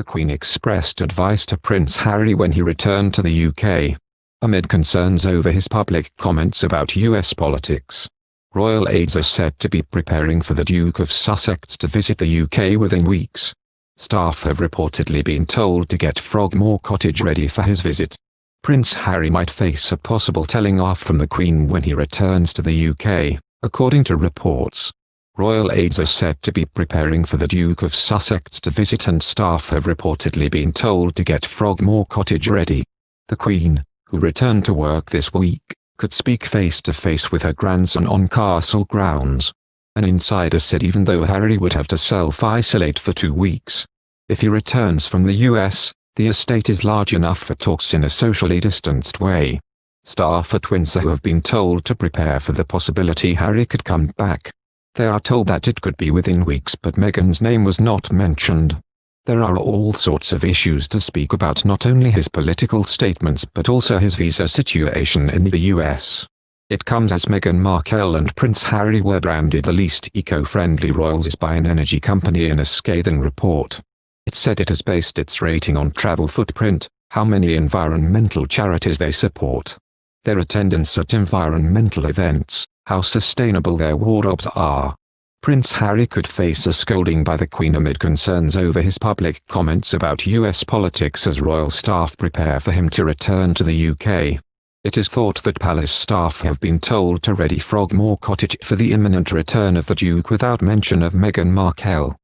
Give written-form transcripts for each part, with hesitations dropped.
The Queen expressed advice to Prince Harry when he returned to the UK, amid concerns over his public comments about US politics. Royal aides are said to be preparing for the Duke of Sussex to visit the UK within weeks. Staff have reportedly been told to get Frogmore Cottage ready for his visit. Prince Harry might face a possible telling off from the Queen when he returns to the UK, according to reports. Royal aides are said to be preparing for the Duke of Sussex to visit, and staff have reportedly been told to get Frogmore Cottage ready. The Queen, who returned to work this week, could speak face-to-face with her grandson on castle grounds. An insider said even though Harry would have to self-isolate for 2 weeks, if he returns from the US, the estate is large enough for talks in a socially distanced way. Staff at Windsor have been told to prepare for the possibility Harry could come back. They are told that it could be within weeks, but Meghan's name was not mentioned. There are all sorts of issues to speak about, not only his political statements but also his visa situation in the US. It comes as Meghan Markle and Prince Harry were branded the least eco-friendly royals by an energy company in a scathing report. It said it has based its rating on travel footprint, how many environmental charities they support, their attendance at environmental events, how sustainable their wardrobes are. Prince Harry could face a scolding by the Queen amid concerns over his public comments about US politics as royal staff prepare for him to return to the UK. It is thought that palace staff have been told to ready Frogmore Cottage for the imminent return of the Duke without mention of Meghan Markle.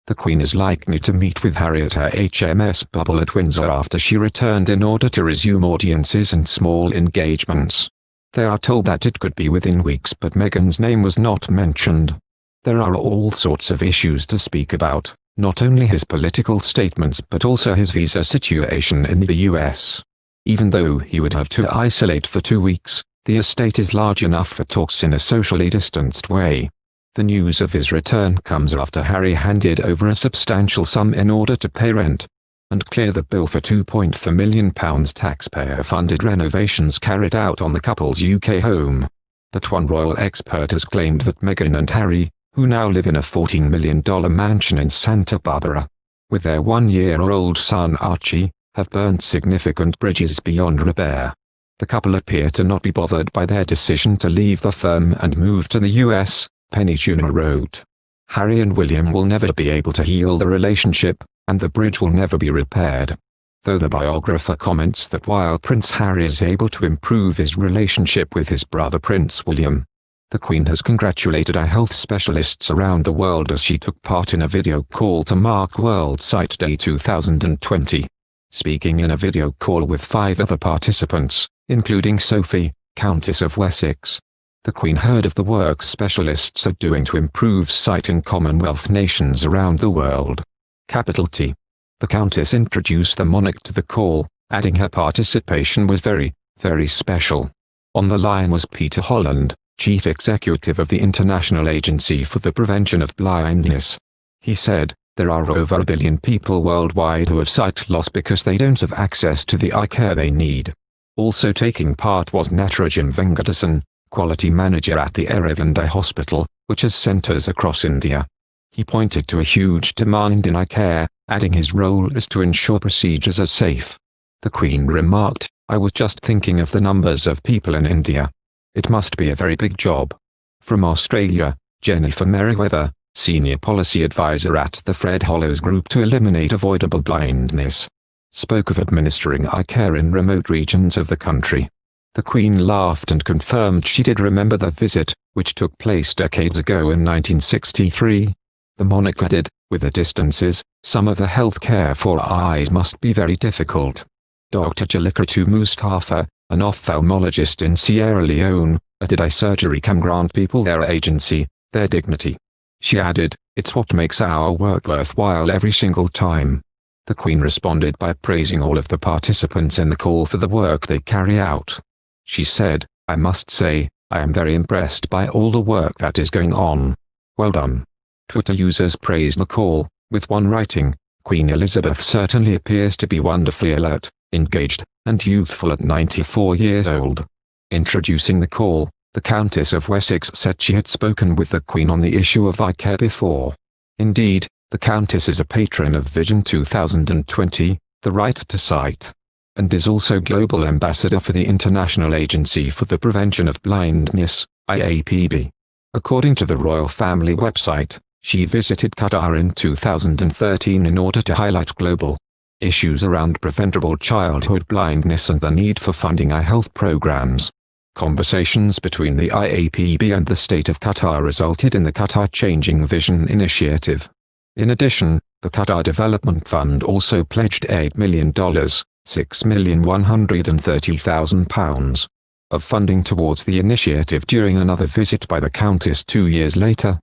The Queen is likely to meet with Harry at her HMS bubble at Windsor after she returned in order to resume audiences and small engagements. They are told that it could be within weeks, but Meghan's name was not mentioned. There are all sorts of issues to speak about, not only his political statements but also his visa situation in the US. Even though he would have to isolate for 2 weeks, the estate is large enough for talks in a socially distanced way. The news of his return comes after Harry handed over a substantial sum in order to pay rent and clear the bill for £2.4 million taxpayer-funded renovations carried out on the couple's UK home. But one royal expert has claimed that Meghan and Harry, who now live in a $14 million mansion in Santa Barbara, with their 1-year-old son Archie, have burnt significant bridges beyond repair. The couple appear to not be bothered by their decision to leave the firm and move to the US, Penny Tuna wrote. Harry and William will never be able to heal the relationship, and the bridge will never be repaired. Though the biographer comments that while Prince Harry is able to improve his relationship with his brother Prince William, the Queen has congratulated our health specialists around the world as she took part in a video call to mark World Sight Day 2020. Speaking in a video call with 5 other participants, including Sophie, Countess of Wessex, the Queen heard of the work specialists are doing to improve sight in Commonwealth nations around the world. Capital T. The Countess introduced the monarch to the call, adding her participation was very, very special. On the line was Peter Holland, Chief Executive of the International Agency for the Prevention of Blindness. He said, "There are over 1 billion people worldwide who have sight loss because they don't have access to the eye care they need." Also taking part was Natarajin Venkatasan, Quality Manager at the Eravandi Hospital, which has centres across India. He pointed to a huge demand in eye care, adding his role is to ensure procedures are safe. The Queen remarked, "I was just thinking of the numbers of people in India. It must be a very big job." From Australia, Jennifer Merriweather, Senior Policy Advisor at the Fred Hollows Group to Eliminate Avoidable Blindness, spoke of administering eye care in remote regions of the country. The Queen laughed and confirmed she did remember the visit, which took place decades ago in 1963. The monarch added, "With the distances, some of the health care for eyes must be very difficult." Dr. Jalikatu Mustafa, an ophthalmologist in Sierra Leone, added eye surgery can grant people their agency, their dignity. She added, "It's what makes our work worthwhile every single time." The Queen responded by praising all of the participants in the call for the work they carry out. She said, "I must say, I am very impressed by all the work that is going on. Well done." Twitter users praised the call, with one writing, "Queen Elizabeth certainly appears to be wonderfully alert, engaged, and youthful at 94 years old." Introducing the call, the Countess of Wessex said she had spoken with the Queen on the issue of eye care before. "Indeed, The Countess is a patron of Vision 2020, the Right to Sight, and is also Global Ambassador for the International Agency for the Prevention of Blindness, IAPB. According to the royal family website, she visited Qatar in 2013 in order to highlight global issues around preventable childhood blindness and the need for funding eye health programs. Conversations between the IAPB and the state of Qatar resulted in the Qatar Changing Vision initiative. In addition, the Qatar Development Fund also pledged $8 million, £6,130,000, of funding towards the initiative during another visit by the Countess 2 years later.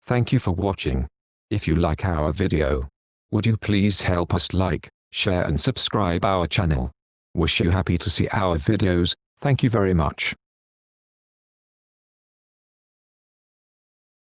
Thank you for watching. If you like our video, would you please help us like, share and subscribe our channel. Wish you happy to see our videos. Thank you very much.